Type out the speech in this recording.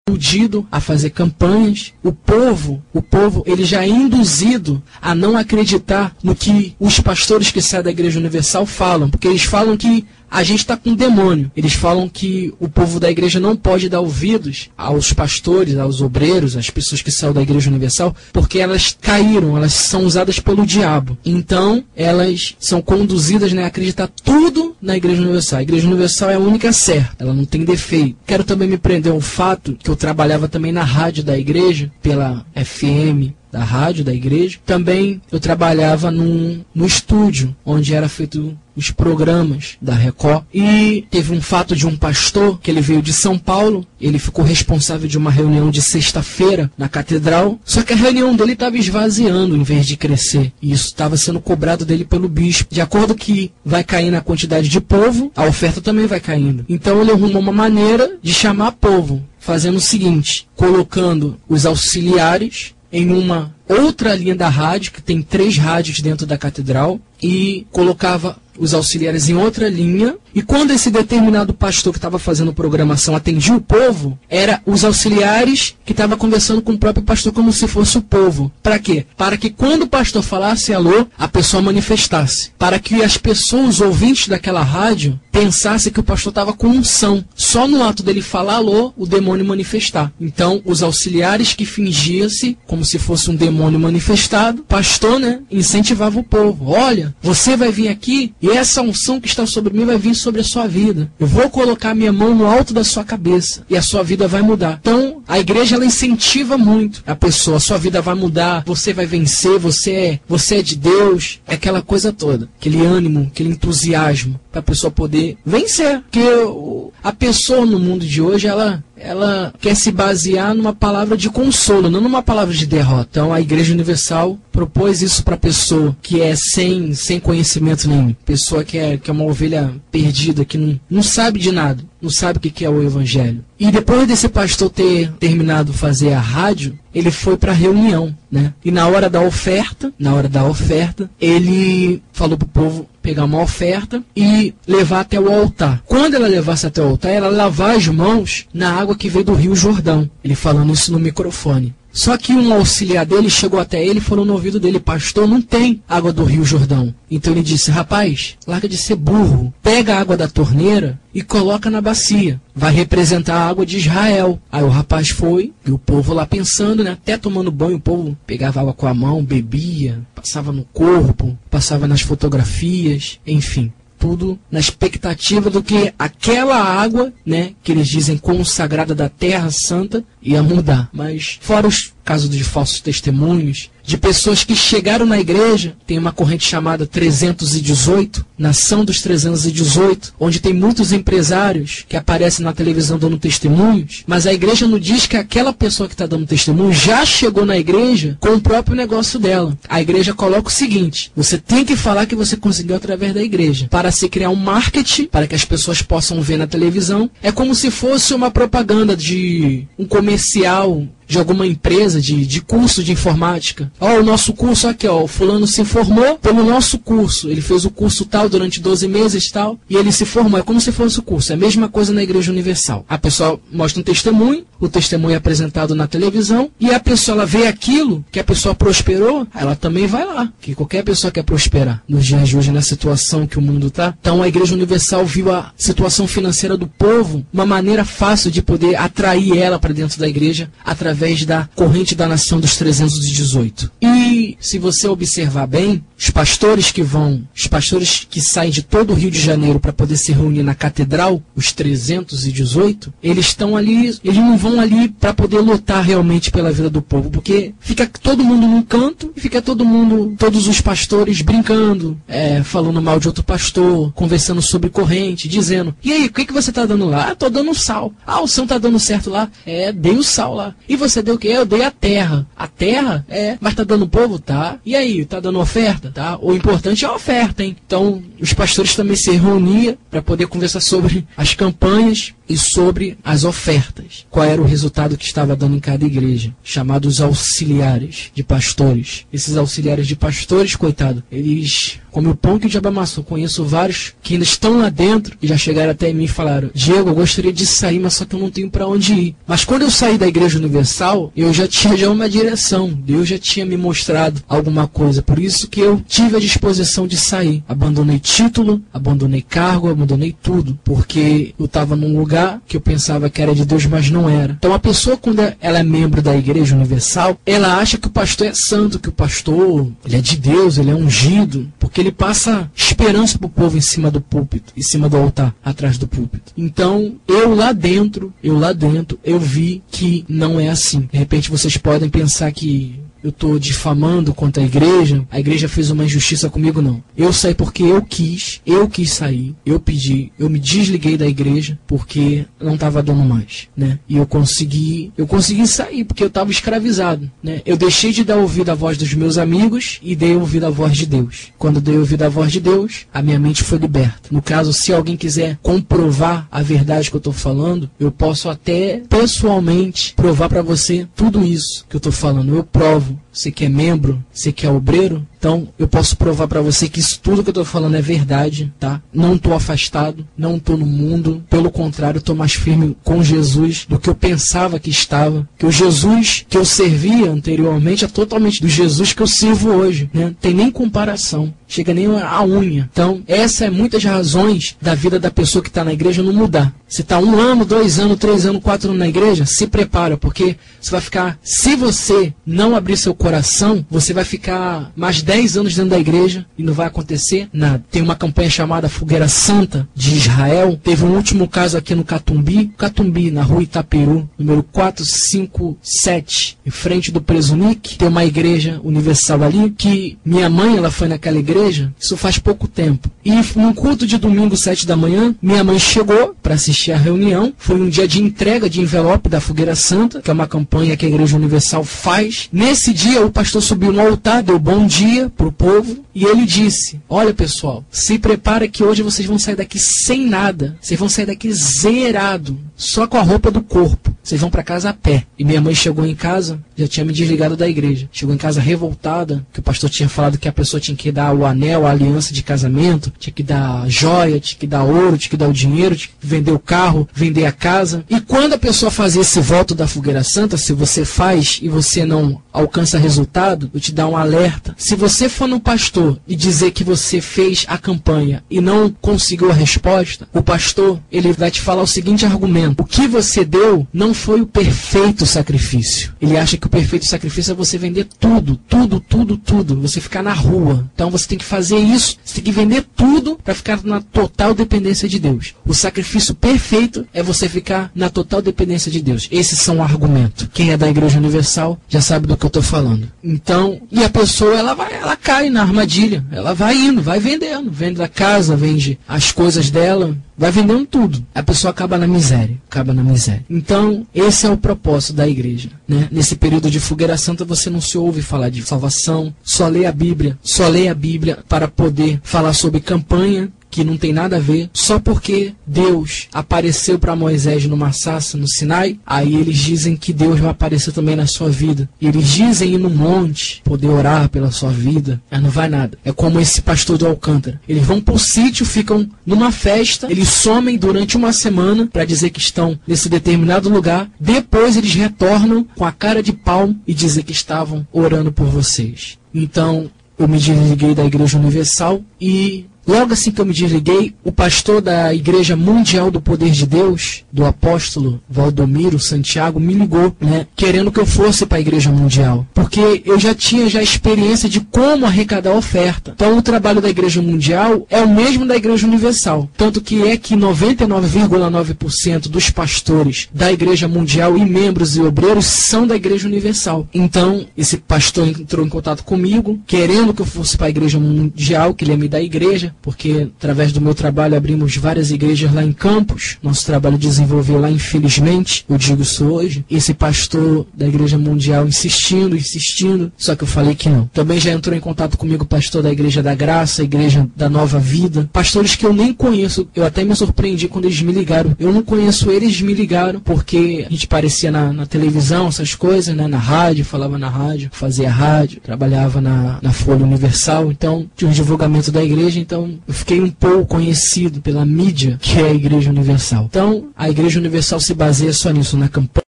iludido a fazer campanhas. O povo, ele já é induzido a não acreditar no que os pastores que saem da Igreja Universal falam, porque eles falam que a gente está com um demônio. Eles falam que o povo da igreja não pode dar ouvidos aos pastores, aos obreiros, às pessoas que saem da Igreja Universal, porque elas caíram, elas são usadas pelo diabo. Então, elas são conduzidas, a acreditar tudo na Igreja Universal. A Igreja Universal é a única certa, ela não tem defeito. Quero também me prender ao fato que eu trabalhava também na rádio da igreja, pela FM, da rádio da igreja. Também eu trabalhava no estúdio, onde era feito os programas da Record. E teve um fato de um pastor, que ele veio de São Paulo, ele ficou responsável de uma reunião de sexta-feira na catedral, só que a reunião dele estava esvaziando em vez de crescer. E isso estava sendo cobrado dele pelo bispo. De acordo que vai cair na quantidade de povo, a oferta também vai caindo. Então ele arrumou uma maneira de chamar povo, fazendo o seguinte, colocando os auxiliares em uma outra linha da rádio, que tem 3 rádios dentro da catedral, e colocava os auxiliares em outra linha, e quando esse determinado pastor que estava fazendo programação atendia o povo, era os auxiliares que estavam conversando com o próprio pastor como se fosse o povo. Para quê? Para que quando o pastor falasse alô, a pessoa manifestasse. Para que as pessoas, os ouvintes daquela rádio, pensassem que o pastor estava com unção. Só no ato dele falar alô, o demônio manifestar. Então, os auxiliares que fingia-se como se fosse um demônio manifestado, pastor, incentivava o povo. Olha, você vai vir aqui e essa unção que está sobre mim vai vir sobre a sua vida. Eu vou colocar minha mão no alto da sua cabeça e a sua vida vai mudar. Então, a igreja ela incentiva muito a pessoa. A sua vida vai mudar, você vai vencer, você é de Deus. É aquela coisa toda. Aquele ânimo, aquele entusiasmo para a pessoa poder vencer. Porque a pessoa no mundo de hoje, ela quer se basear numa palavra de consolo, não numa palavra de derrota. Então, a Igreja Universal propôs isso para a pessoa que é sem conhecimento nenhum. Pessoa que é uma ovelha perdida, que não sabe de nada, não sabe o que é o Evangelho. E depois desse pastor ter terminado de fazer a rádio, ele foi para a reunião, E na hora da oferta, ele falou para o povo pegar uma oferta e levar até o altar. Quando ela levasse até o altar, ela lavar as mãos na água que veio do Rio Jordão. Ele falando isso no microfone. Só que um auxiliar dele chegou até ele e falou no ouvido dele: pastor, não tem água do Rio Jordão. Então ele disse: rapaz, larga de ser burro, pega a água da torneira e coloca na bacia, vai representar a água de Israel. Aí o rapaz foi, e o povo lá pensando, até tomando banho, o povo pegava água com a mão, bebia, passava no corpo, passava nas fotografias, enfim. Tudo na expectativa do que aquela água, que eles dizem consagrada da Terra Santa, ia mudar. Mas fora os casos de falsos testemunhos, de pessoas que chegaram na igreja, tem uma corrente chamada 318, Nação dos 318, onde tem muitos empresários que aparecem na televisão dando testemunhos, mas a igreja não diz que aquela pessoa que está dando testemunho já chegou na igreja com o próprio negócio dela. A igreja coloca o seguinte: você tem que falar que você conseguiu através da igreja, para se criar um marketing, para que as pessoas possam ver na televisão. É como se fosse uma propaganda de um comercial de alguma empresa de curso de informática. O nosso curso aqui, o fulano se formou pelo nosso curso. Ele fez o curso tal durante 12 meses tal, e ele se formou. É como se fosse o curso. É a mesma coisa na Igreja Universal. A pessoa mostra um testemunho, o testemunho é apresentado na televisão, e a pessoa ela vê aquilo, que a pessoa prosperou, ela também vai lá. Que qualquer pessoa quer prosperar nos dias de hoje, na situação que o mundo está. Então a Igreja Universal viu a situação financeira do povo, uma maneira fácil de poder atrair ela para dentro da igreja, através da corrente da Nação dos 318. E se você observar bem, os pastores que saem de todo o Rio de Janeiro para poder se reunir na catedral, os 318, eles estão ali, eles não vão ali para poder lutar realmente pela vida do povo, porque fica todo mundo num canto e fica todos os pastores brincando, falando mal de outro pastor, conversando sobre corrente, dizendo: e aí, o que você está dando lá? Tô dando sal. O sal tá dando certo lá? Dei o sal lá. E você deu o quê? Eu dei a terra. A terra? Mas tá dando povo? Tá. E aí, tá dando oferta? Tá. O importante é a oferta, hein? Então, os pastores também se reuniam para poder conversar sobre as campanhas e sobre as ofertas. Qual era o resultado que estava dando em cada igreja? Chamados auxiliares de pastores. Esses auxiliares de pastores, coitado, eles come o pão que o diabo amassou. Conheço vários que ainda estão lá dentro e já chegaram até mim e falaram: Diego, eu gostaria de sair, mas só que eu não tenho para onde ir. Mas quando eu saí da Igreja Universal, eu já tinha uma direção. Deus já tinha me mostrado alguma coisa. Por isso que eu tive a disposição de sair. Abandonei título, abandonei cargo, abandonei tudo. Porque eu estava num lugar que eu pensava que era de Deus, mas não era. Então a pessoa, quando ela é membro da Igreja Universal, ela acha que o pastor é santo, que o pastor ele é de Deus, ele é ungido, porque ele passa esperança para o povo em cima do púlpito, em cima do altar, atrás do púlpito. Então, eu lá dentro, eu vi que não é assim. De repente vocês podem pensar que eu estou difamando contra a igreja fez uma injustiça comigo, não. Eu saí porque eu quis sair, eu pedi, eu me desliguei da igreja porque não estava dando mais, né? E eu consegui sair porque eu estava escravizado, né? Eu deixei de dar ouvido à voz dos meus amigos e dei ouvido à voz de Deus. Quando dei ouvido à voz de Deus, a minha mente foi liberta. No caso, se alguém quiser comprovar a verdade que eu estou falando, eu posso até pessoalmente provar para você tudo isso que eu estou falando. Eu provo. Você que é membro, você que é obreiro, então eu posso provar para você que isso tudo que eu estou falando é verdade, tá? Não estou afastado, não estou no mundo, pelo contrário, estou mais firme com Jesus do que eu pensava que estava, que o Jesus que eu servia anteriormente é totalmente do Jesus que eu sirvo hoje, né? Tem nem comparação, chega nem a unha. Então, essa é muitas razões da vida da pessoa que está na igreja não mudar. Se está 1 ano, 2 anos, 3 anos, 4 anos na igreja, se prepara, porque você vai ficar, se você não abrir seu coração, você vai ficar mais 10 anos dentro da igreja e não vai acontecer nada. Tem uma campanha chamada Fogueira Santa de Israel. Teve um último caso aqui no Catumbi, na rua Itaperu, número 457, em frente do Presunic. Tem uma igreja universal ali, que minha mãe, ela foi naquela igreja, isso faz pouco tempo. E num culto de domingo, 7 da manhã, minha mãe chegou para assistir a reunião. Foi um dia de entrega de envelope da Fogueira Santa, que é uma campanha que a Igreja Universal faz. Nesse dia, o pastor subiu no altar, deu bom dia para o povo, e ele disse: olha pessoal, se prepara que hoje vocês vão sair daqui sem nada, vocês vão sair daqui zerado, só com a roupa do corpo, vocês vão para casa a pé. E minha mãe chegou em casa, já tinha me desligado da igreja, chegou em casa revoltada, que o pastor tinha falado que a pessoa tinha que dar o anel, a aliança de casamento, tinha que dar joia, tinha que dar ouro, tinha que dar o dinheiro, tinha que vender o carro, vender a casa. E quando a pessoa fazia esse voto da Fogueira Santa, se você faz e você não alcança resultado, eu te dou um alerta. Se você for no pastor e dizer que você fez a campanha e não conseguiu a resposta, o pastor, ele vai te falar o seguinte argumento: o que você deu não foi o perfeito sacrifício. Ele acha que o perfeito sacrifício é você vender tudo, você ficar na rua. Então você tem que fazer isso, você tem que vender tudo para ficar na total dependência de Deus. O sacrifício perfeito é você ficar na total dependência de Deus. Esses são argumentos. Quem é da Igreja Universal já sabe do que eu estou falando. Então, e a pessoa, ela cai na armadilha. Ela vai indo, vai vendendo. Vende a casa, vende as coisas dela, vai vendendo tudo. A pessoa acaba na miséria. Então, esse é o propósito da igreja, né? Nesse período de Fogueira Santa, você não se ouve falar de salvação, só lê a Bíblia para poder falar sobre campanha, que não tem nada a ver, só porque Deus apareceu para Moisés numa sarça no Sinai, aí eles dizem que Deus vai aparecer também na sua vida. E eles dizem ir no monte, poder orar pela sua vida, mas não vai nada. É como esse pastor do Alcântara. Eles vão pro sítio, ficam numa festa, eles somem durante uma semana para dizer que estão nesse determinado lugar, depois eles retornam com a cara de pau e dizer que estavam orando por vocês. Então, eu me desliguei da Igreja Universal e logo assim que eu me desliguei, o pastor da Igreja Mundial do Poder de Deus, do apóstolo Valdomiro Santiago, me ligou, né, querendo que eu fosse para a Igreja Mundial. Porque eu já tinha experiência de como arrecadar oferta. Então o trabalho da Igreja Mundial é o mesmo da Igreja Universal. Tanto que 99,9% dos pastores da Igreja Mundial e membros e obreiros são da Igreja Universal. Então esse pastor entrou em contato comigo, querendo que eu fosse para a Igreja Mundial, que ele ia me dar a igreja. porque através do meu trabalho abrimos várias igrejas lá em Campos. Nosso trabalho desenvolveu lá, infelizmente, eu digo isso hoje. Esse pastor da Igreja Mundial insistindo, só que eu falei que não. Também já entrou em contato comigo o pastor da Igreja da Graça, a Igreja da Nova Vida, pastores que eu nem conheço. Eu até me surpreendi quando eles me ligaram. Eu não conheço eles, me ligaram, porque a gente aparecia na televisão, essas coisas, né? Na rádio, falava na rádio, fazia rádio, trabalhava na Folha Universal, então tinha um divulgamento da igreja, então eu fiquei um pouco conhecido pela mídia que é a Igreja Universal. Então, a Igreja Universal se baseia só nisso, na campanha